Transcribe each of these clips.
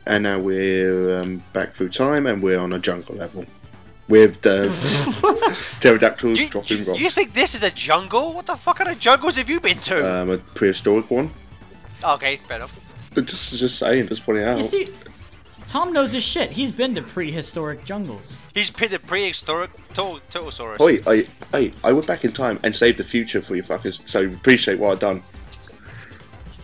and now we're back through time, and we're on a jungle level with the pterodactyls dropping rocks. You think this is a jungle? What the fuck kind of jungles have you been to? A prehistoric one. Okay, fair enough. Just saying, just pointing out. You see, Tom knows his shit. He's been to prehistoric jungles. He's been to prehistoric Turtlesaurus. Oi, I went back in time and saved the future for you fuckers, so appreciate what I've done.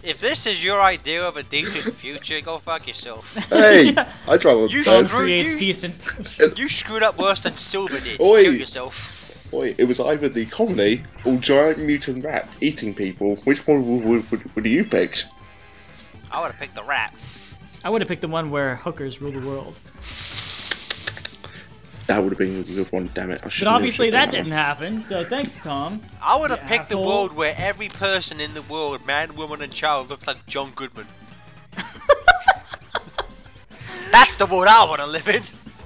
If this is your idea of a decent future, go fuck yourself. Hey, I drive a Tom creates decent future. You screwed up worse than Silver did. Oi. Kill yourself. Oi, it was either the comedy or giant mutant rat eating people. Which one would you pick? I would have picked the rat. I would have picked the one where hookers rule the world. That would have been a good one, damn it. But obviously that didn't happen, so thanks, Tom. I would have picked asshole. the world where every person in the world, man, woman, and child, looks like John Goodman. That's the world I want to live in.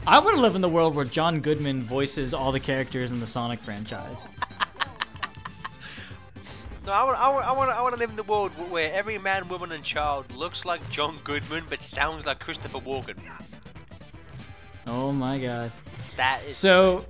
I want to live in the world where John Goodman voices all the characters in the Sonic franchise. No, I want to live in the world where every man, woman, and child looks like John Goodman but sounds like Christopher Walken. Oh my god. That is So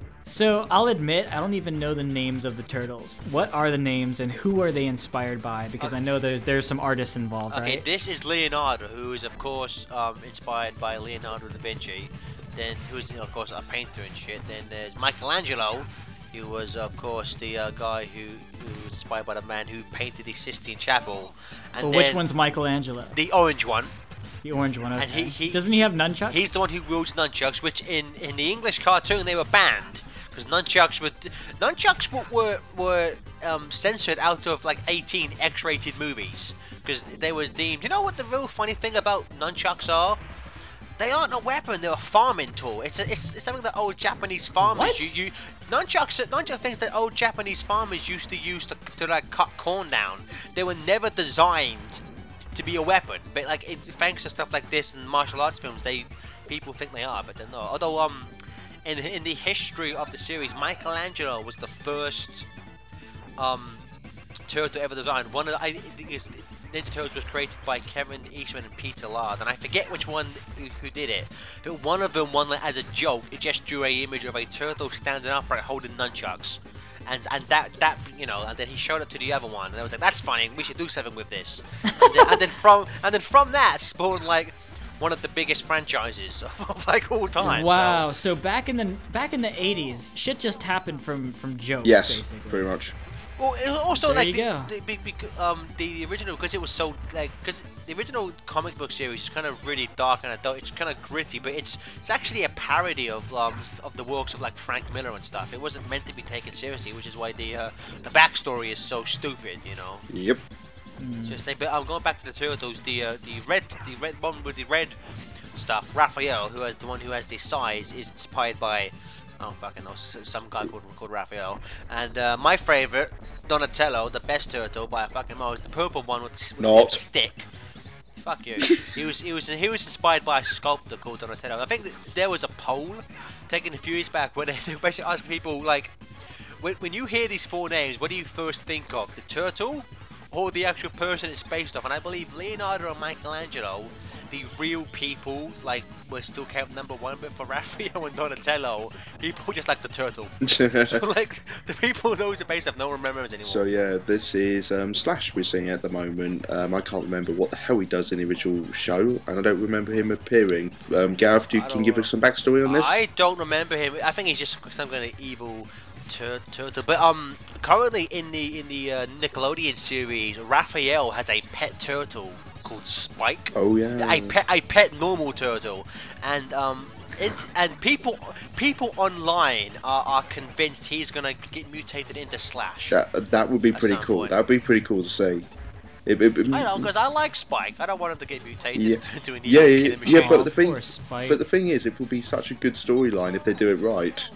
I'll admit, I don't even know the names of the turtles. What are the names and who are they inspired by? Because I know there's some artists involved, okay, right? this is Leonardo, who is of course inspired by Leonardo da Vinci. Then who's of course a painter and shit. Then there's Michelangelo, who was of course the guy who was inspired by the man who painted the Sistine Chapel. And Well, then which one's Michelangelo? the orange one. The orange one, okay. And he Doesn't he have nunchucks? He's the one who wields nunchucks, which in the English cartoon they were banned because nunchucks were censored out of like 18 X-rated movies because they were deemed. You know what the real funny thing about nunchucks are? They aren't a weapon; they're a farming tool. It's something that old Japanese farmers What? nunchucks are things that old Japanese farmers used to use to like cut corn down. They were never designed to be a weapon, but like thanks to stuff like this and martial arts films, people think they are, but they're not. Although in the history of the series, Michelangelo was the first turtle ever designed. One of Ninja Turtles was created by Kevin Eastman and Peter Laird, and I forget which one who did it, but one of them, as a joke, it just drew a image of a turtle standing upright holding nunchucks. And that and then he showed it to the other one, and I was like, "That's funny. We should do something with this." And then from that spawned like one of the biggest franchises of like all time. Wow! So back in the 80s, shit just happened from jokes. Yes, basically. pretty much. Well, it was also There like you go. the original, because it was so like because the original comic book series is kind of really dark and adult. It's kind of gritty, but it's actually a parody of the works of like Frank Miller and stuff. It wasn't meant to be taken seriously, which is why the backstory is so stupid, you know. Yep. Just like, but I'm going back to the Turtles. The red one with the red stuff. Raphael, who has the size, is inspired by. I don't fucking know, some guy called Raphael. And my favorite, Donatello, the best turtle by a fucking mile, is the purple one with the stick. Fuck you. He was inspired by a sculptor called Donatello. I think that there was a poll taken a few years back where they basically asked people like, when you hear these four names, what do you first think of? The turtle or the actual person it's based off? And I believe Leonardo and Michelangelo, the real people, like, were still kept number one, but for Raphael and Donatello, people just like the turtle. So, like, the people those are based off, no one remembers anymore. So yeah, this is Slash we're seeing at the moment. I can't remember what the hell he does in the original show, and I don't remember him appearing. Gareth, can you give us some backstory on this? I don't remember him. I think he's just some kind of evil turtle. But currently in the Nickelodeon series, Raphael has a pet turtle called Spike. Oh yeah. A pet normal turtle, and people online are convinced he's gonna get mutated into Slash. That would be pretty cool. That would be pretty cool to see. I know, because I like Spike. I don't want him to get mutated into an evil killing machine. Yeah, but the thing is, it would be such a good storyline if they do it right.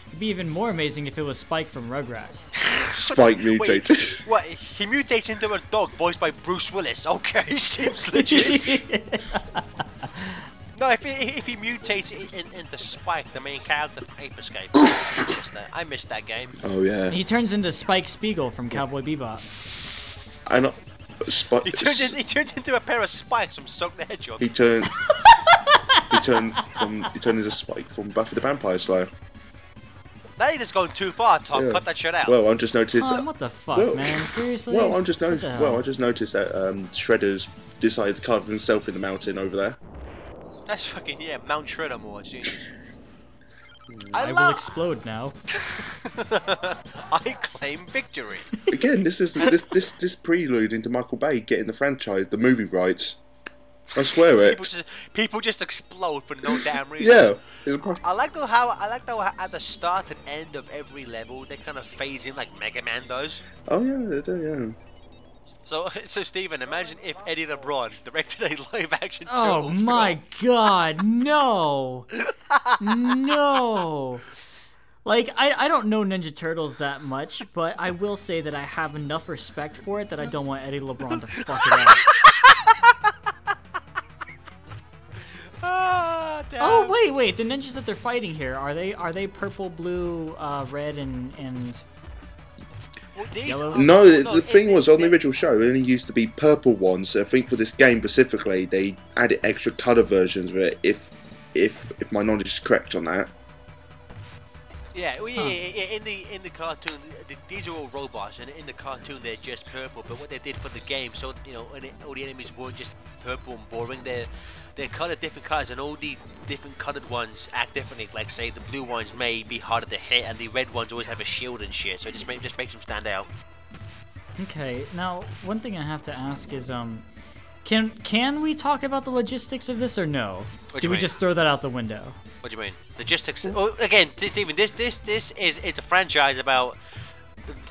It'd be even more amazing if it was Spike from Rugrats. Spike mutated. Wait, what? He mutates into a dog voiced by Bruce Willis. Okay, seems legit. No, if he mutates into Spike, the main character from Ape Escape, I missed that game. Oh yeah. He turns into Spike Spiegel from Cowboy Bebop. And He turned into a pair of spikes from Sonic the Hedgehog. He turned into Spike from Buffy the Vampire Slayer. Now you're just going too far, Tom. Yeah. Cut that shit out. Well, I just noticed. Tom, what the fuck, man? Seriously? Well, I just noticed that Shredder's decided to carve himself in the mountain over there. That's fucking Mount Shredder more, genius. I will explode now. I claim victory. Again, this prelude into Michael Bay getting the franchise, the movie rights. I swear it. People just explode for no damn reason. Yeah. I like how at the start and end of every level they kind of phase in like Mega Man does. Oh yeah, they do. Yeah. So Stephen, imagine if Eddie LeBron directed a live-action. Oh my God, no, no. Like, I don't know Ninja Turtles that much, but I will say that I have enough respect for it that I don't want Eddie LeBron to fuck it up. Oh wait, the ninjas that they're fighting here, are they purple, blue, red, and yellow? No, the thing was on the original show it only used to be purple ones. I think for this game specifically they added extra colour versions of it, if my knowledge is correct on that. Yeah, well, in the cartoon, these are all robots, and in the cartoon they're just purple. But what they did for the game, so all the enemies weren't just purple and boring. They're colored different colors, and all the different colored ones act differently. Like say the blue ones may be harder to hit, and the red ones always have a shield and shit. So it just makes them stand out. Okay, now one thing I have to ask is can we talk about the logistics of this or no? Do we just throw that out the window? What do you mean? Logistics? Oh, again, Stephen, this is a franchise about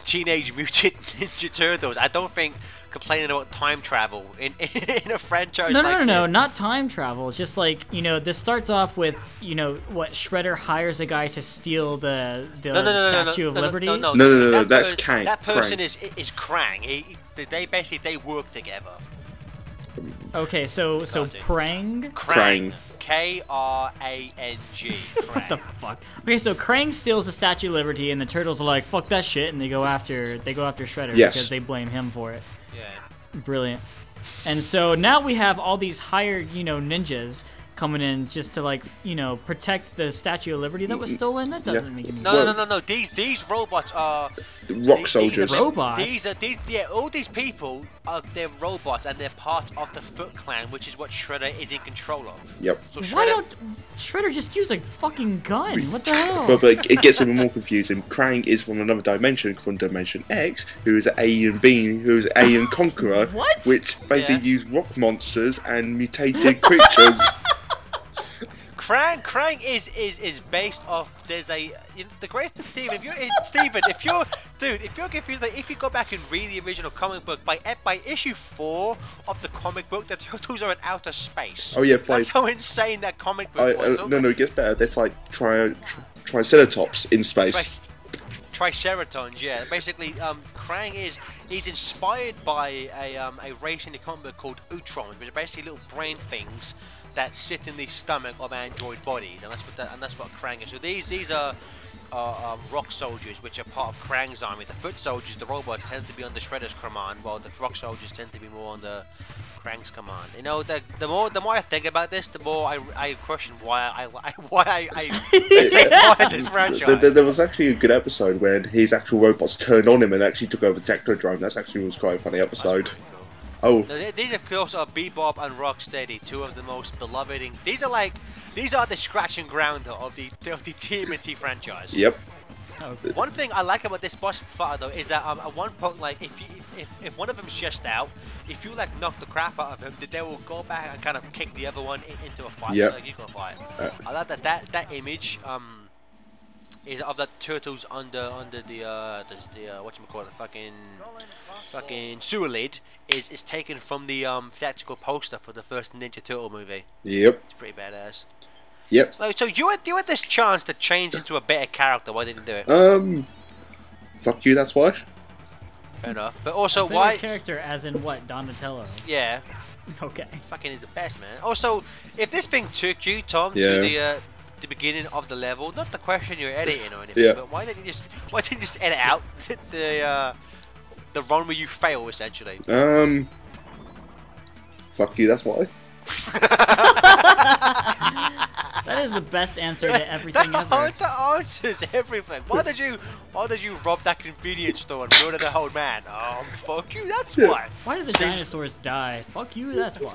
Teenage Mutant Ninja Turtles. I don't think complaining about time travel in a franchise No, not time travel. It's just like, this starts off with, what, Shredder hires a guy to steal the Statue of Liberty? No, that's Krang. That person is Krang. They work together. Okay, so Krang? Krang. Krang. What the fuck? Okay, so Krang steals the Statue of Liberty, and the Turtles are like, "Fuck that shit," and they go after Shredder because they blame him for it. Yeah. Brilliant. And so now we have all these hired, ninjas coming in just to protect the Statue of Liberty that was stolen. That doesn't make any sense. No. These robots are the rock soldiers. Robots. All these people they're robots, and they're part of the Foot Clan, which is what Shredder is in control of. Yep. So Why don't Shredder just use a fucking gun? What the hell? But it gets even more confusing. Krang is from another dimension, from Dimension X, who is an alien being, who is an alien conqueror, What? which basically use rock monsters and mutated creatures. Krang is based off. There's the great Stephen. If you're confused, if you go back and read the original comic book, by issue 4 of the comic book, the Turtles are in outer space. Oh yeah, that's how insane that comic book was. No, it gets better. They fight Triceratops in space. Triceratons, yeah. Basically, Krang is inspired by a race in the comic book called Utrons, which are basically little brain things that sit in the stomach of android bodies, and that's what Krang is. So these are rock soldiers, which are part of Krang's army. The foot soldiers, the robots, tend to be under Shredder's command, while the rock soldiers tend to be more under Krang's command. The more I think about this, the more I question why I this franchise. There was actually a good episode where his actual robots turned on him and actually took over the Technodrome. That actually was quite a funny episode. Oh. So these of course are Bebop and Rocksteady, two of the most beloved. These are the scratch and ground of the TMNT franchise. Yep. Okay. One thing I like about this boss fight though is that at one point, like if one of them's just out, if you knock the crap out of him, they will go back and kind of kick the other one into a fight. Yep. So you can fight. I like that image. Is of the turtles under the whatchamacallit, fucking sewer lid is taken from the theatrical poster for the first Ninja Turtle movie. Yep. It's pretty badass. Yep. So you had this chance to change into a better character. Why didn't you do it? Fuck you. That's why. Fair enough. But also, why character as in what? Donatello. Yeah. Okay. Fucking is the best, man. Also, if this thing took you, Tom, to the beginning of the level, not to question your editing or anything, but why didn't you just edit out the run where you fail essentially? Fuck you, that's why. That is the best answer to everything ever. That answers everything. Why did you rob that convenience store and murder the whole man? Oh, fuck you, that's why. Why did the dinosaurs die? Fuck you, that's why.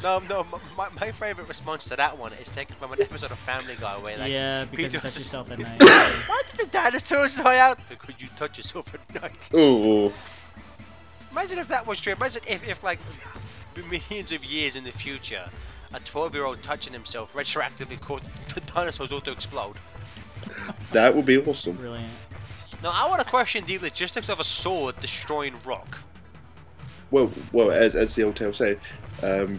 No, my favourite response to that one is taken from an episode of Family Guy where like... Yeah, because you touch yourself at night. Why did the dinosaurs die out? Because you touch yourself at night. Oh. Imagine if that was true. Imagine if like millions of years in the future, a 12-year-old touching himself retroactively caused the dinosaurs all to explode. That would be awesome. Brilliant. Now I want to question the logistics of a sword destroying rock. Well, as the old tale said,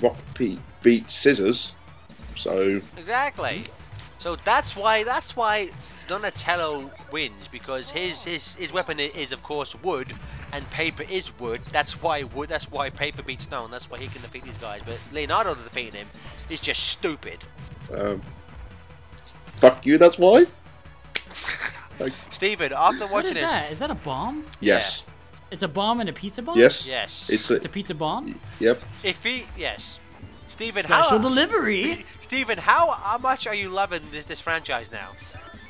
rock beats scissors. So exactly. So that's why Donatello wins, because his weapon is of course wood, and paper is wood. That's why paper beats stone. That's why he can defeat these guys. But Leonardo defeating him is just stupid. Fuck you. That's why. Steven, after watching what is that? Is that a bomb? Yes. Yeah. It's a bomb and a pizza bomb? Yes. Yes. It's a pizza bomb? Yep. Yes. Steven, special delivery. Steven, how much are you loving this franchise now?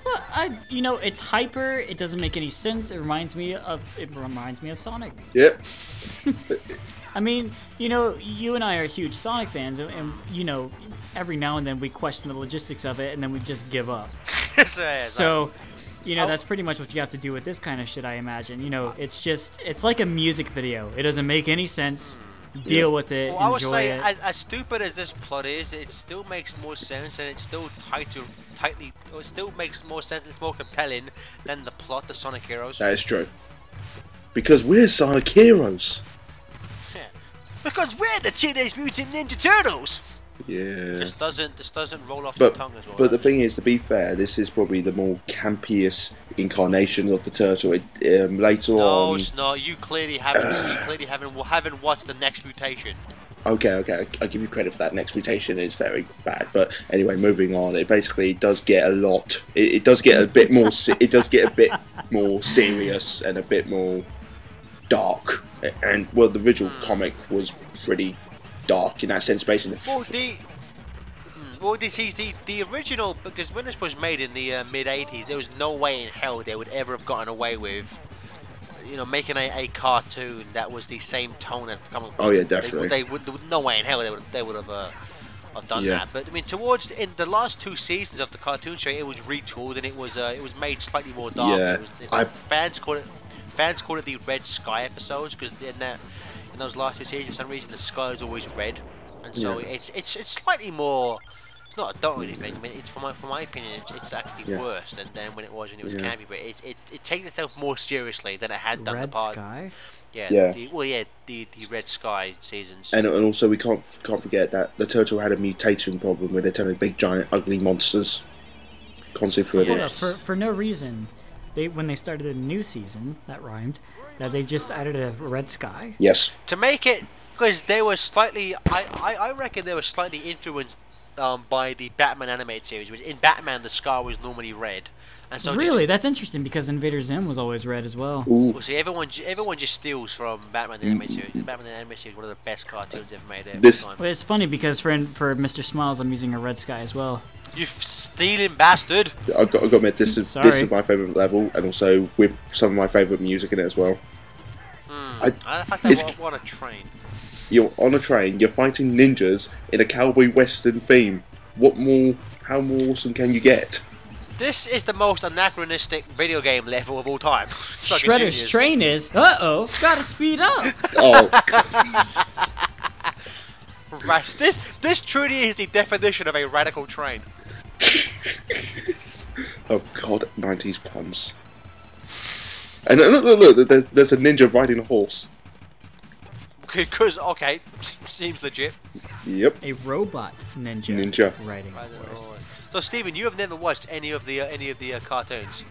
Well, you know, it's hyper. It doesn't make any sense. It reminds me of Sonic. Yep. I mean, you know, you and I are huge Sonic fans, and you know, every now and then we question the logistics of it, and then we just give up. So, you know, that's pretty much what you have to do with this kind of shit, I imagine. You know, it's like a music video. It doesn't make any sense. Deal with it, well, enjoy it. As stupid as this plot is, it still makes more sense, and it's still it still makes more sense, it's more compelling than the plot of Sonic Heroes. That is true. Because we're Sonic Heroes. Yeah. Because we're the Teenage Mutant Ninja Turtles! Yeah. Just doesn't roll off the tongue as well. But the thing is, to be fair, this is probably the more campiest incarnation of the turtle. Later on. No, it's not. You clearly haven't watched the Next Mutation. Okay. I give you credit for that. Next Mutation is very bad. But anyway, moving on. It basically does get a lot. It does get a bit more. It does get a bit more serious and a bit more dark. And well, the original comic was pretty dark in that sense, basically. The original, because when this was made in the mid-80s, there was no way in hell they would ever have gotten away with, you know, making a cartoon that was the same tone as the comic book. Oh yeah, definitely. They would no way in hell they would have done that. But I mean, in the last 2 seasons of the cartoon show, it was retooled and it was made slightly more dark. Yeah, fans called it the Red Sky episodes, because in those last 2 seasons, for some reason, the sky is always red, and so it's slightly more. It's not adult or anything. I mean, it's for my opinion, it's actually worse than when it was campy. But it takes itself more seriously than it had done in the past. Red Sky. Yeah. The Red Sky seasons. And also we can't forget that the turtle had a mutation problem where they turned big, giant, ugly monsters constantly through for no reason. When they started a new season, that rhymed, that they just added a Red Sky. Yes. To make it, because they were slightly, I reckon they were slightly influenced by the Batman animated series, which in Batman the sky was normally red. And so really, that's interesting, because Invader Zim was always red as well. Well, see, everyone just steals from Batman the animated series. Batman the animated series is one of the best cartoons ever made. Well, it's funny because for Mr. Smiles, I'm using a Red Sky as well. You stealing bastard! I've got to admit, this is my favourite level, and also with some of my favourite music in it as well. I want a train. You're on a train, you're fighting ninjas in a cowboy western theme. How more awesome can you get? This is the most anachronistic video game level of all time. Shredder's train is, gotta speed up! Oh. Right, this truly is the definition of a radical train. Oh god, 90s puns. And look, there's a ninja riding a horse. Because, okay, seems legit. Yep. A robot ninja riding a horse. So, Steven, you have never watched any of the cartoons?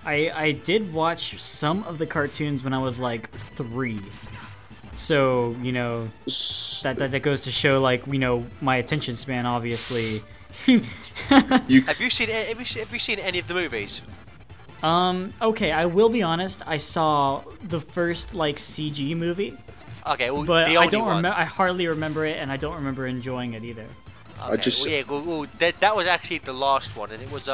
I did watch some of the cartoons when I was like 3. So, you know, that goes to show, like, you know, my attention span, obviously. Have you seen any of the movies? Okay, I will be honest. I saw the first, like, CG movie. Okay, well, but the I only don't one. remember. I hardly remember it, and I don't remember enjoying it either. Okay, that was actually the last one, and it was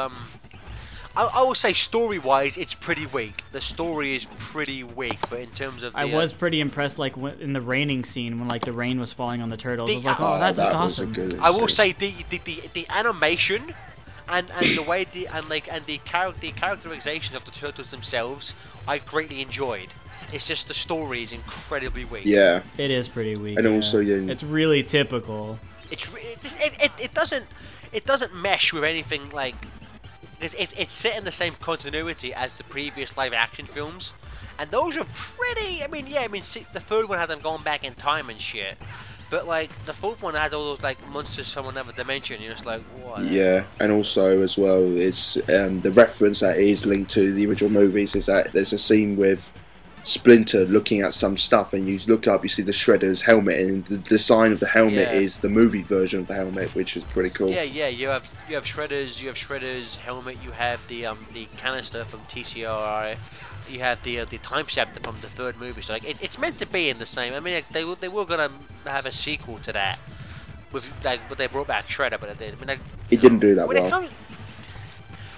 I will say story-wise, it's pretty weak. The story is pretty weak, but in terms of I was pretty impressed, like in the raining scene when like the rain was falling on the turtles. I was like, oh, that's awesome. I will say the animation and the way the characterizations of the turtles themselves, I greatly enjoyed. It's just the story is incredibly weak. Yeah, it is pretty weak. And also, it's really typical. It doesn't mesh with anything like. It's set in the same continuity as the previous live-action films, and those are pretty. See, the third one had them going back in time and shit, but like the fourth one has all those like monsters from another dimension. You're just like, what? Yeah, and also as well, it's the reference that is linked to the original movies is that there's a scene with Splinter looking at some stuff, and you look up, you see the Shredder's helmet, and the design of the helmet is the movie version of the helmet, which is pretty cool. Yeah. You have Shredder's helmet. You have the canister from TCRI. You have the time scepter from the third movie. So like it's meant to be in the same. I mean, like, they were gonna have a sequel to that with like, but they brought back Shredder, but it did. I mean, like, it didn't do that well.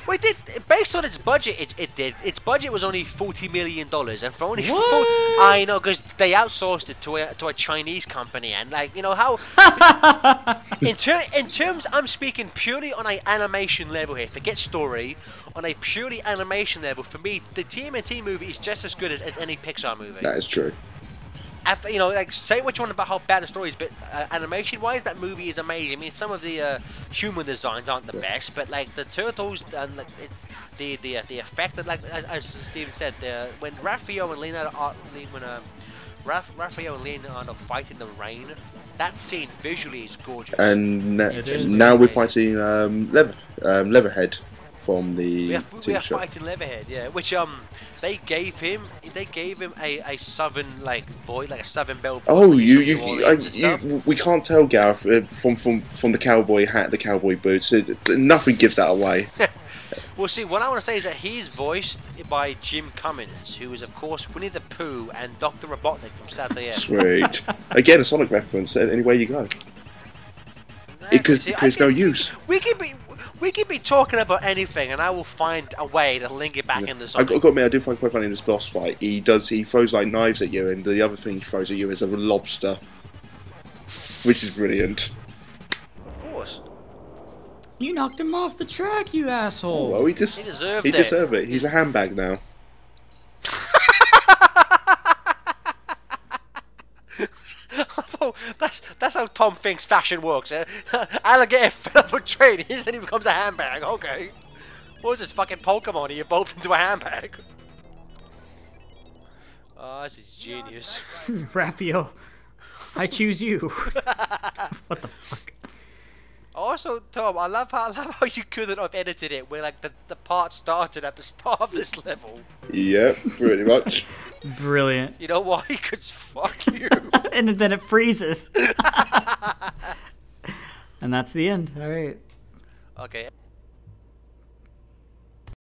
Well, it did. Based on its budget, it did. Its budget was only $40 million, and for only I know, because they outsourced it to a Chinese company, and like, you know how. in terms, I'm speaking purely on an animation level here. Forget story. On a purely animation level, for me, the TMNT movie is just as good as any Pixar movie. That is true. After, you know, like, say what you want about how bad the story is, but animation-wise, that movie is amazing. I mean, some of the human designs aren't the best, but like the turtles and like, the effect that, like as Steven said, when Raphael and Leonardo are fighting the rain, that scene visually is gorgeous. And now we're fighting Leatherhead from the we are fighting Leatherhead, yeah, which they gave him a southern like voice, like a southern belle. Oh, we can't tell Gareth from the cowboy hat, the cowboy boots. Nothing gives that away. Well, see, what I want to say is that he's voiced by Jim Cummins, who is of course Winnie the Pooh and Dr. Robotnik from Saturday. Sweet. Again, a Sonic reference. Anywhere you go. There's no use. We could be talking about anything, and I will find a way to link it back in the Sonic. I got to admit, I do find quite funny in this boss fight. He throws like knives at you, and the other thing he throws at you is a lobster, which is brilliant. Of course. You knocked him off the track, you asshole. Well, he deserved it. He's a handbag now. Oh, that's how Tom thinks fashion works. Alligator fell off a train, and then he becomes a handbag. Okay. What was this fucking Pokemon? He evolved into a handbag. Oh, this is genius. Raphael, I choose you. What the fuck? Also, Tom, I love how you couldn't have edited it where like the part started at the start of this level. Yeah, pretty much. Brilliant. You know why? Because fuck you. And then it freezes. And that's the end. All right. Okay.